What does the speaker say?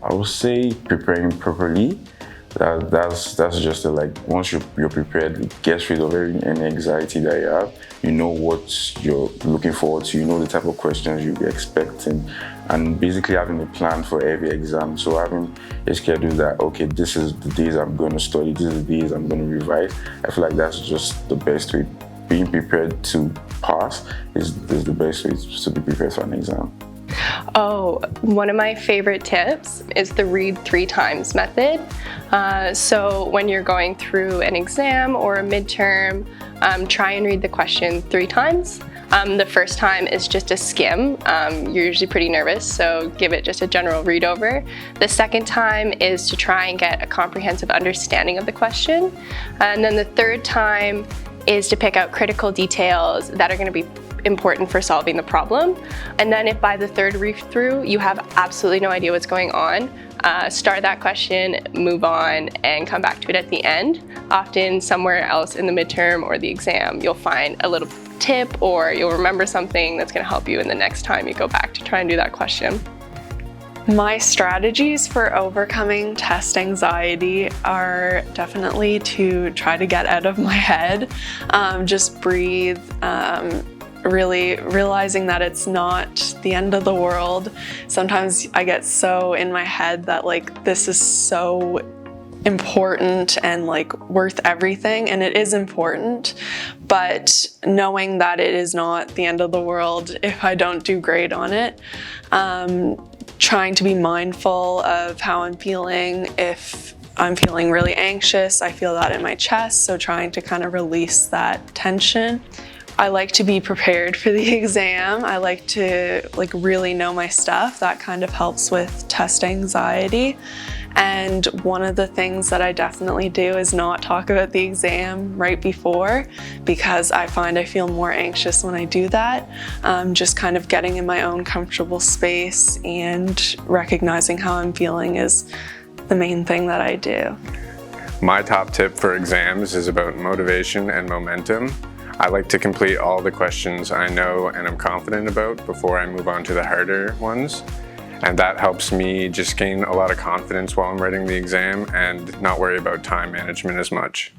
I would say preparing properly. That's just like once you're prepared, it gets rid of any anxiety that you have. You know what you're looking forward to. You know the type of questions you'll be expecting, and basically having a plan for every exam. So having a schedule that okay, this is the days I'm going to study, this is the days I'm going to revise. I feel like that's just the best way. Being prepared to pass is the best way to be prepared for an exam. Oh, one of my favorite tips is the read 3 times method. So when you're going through an exam or a midterm, try and read the question 3 times. The first time is just a skim. You're usually pretty nervous, so give it just a general read over. The second time is to try and get a comprehensive understanding of the question. And then the third time is to pick out critical details that are going to be important for solving the problem. And then if by the third read through you have absolutely no idea what's going on, start that question, move on, and come back to it at the end. Often somewhere else in the midterm or the exam, you'll find a little tip or you'll remember something that's going to help you in the next time you go back to try and do that question. My strategies for overcoming test anxiety are definitely to try to get out of my head, just breathe, really realizing that it's not the end of the world. Sometimes I get so in my head that like this is so important and like worth everything, and it is important, but knowing that it is not the end of the world if I don't do great on it. Trying to be mindful of how I'm feeling. If I'm feeling really anxious, I feel that in my chest, so trying to kind of release that tension. I like to be prepared for the exam. I like to really know my stuff. That kind of helps with test anxiety. And one of the things that I definitely do is not talk about the exam right before, because I find I feel more anxious when I do that. Just kind of getting in my own comfortable space and recognizing how I'm feeling is the main thing that I do. My top tip for exams is about motivation and momentum. I like to complete all the questions I know and I'm confident about before I move on to the harder ones. And that helps me just gain a lot of confidence while I'm writing the exam and not worry about time management as much.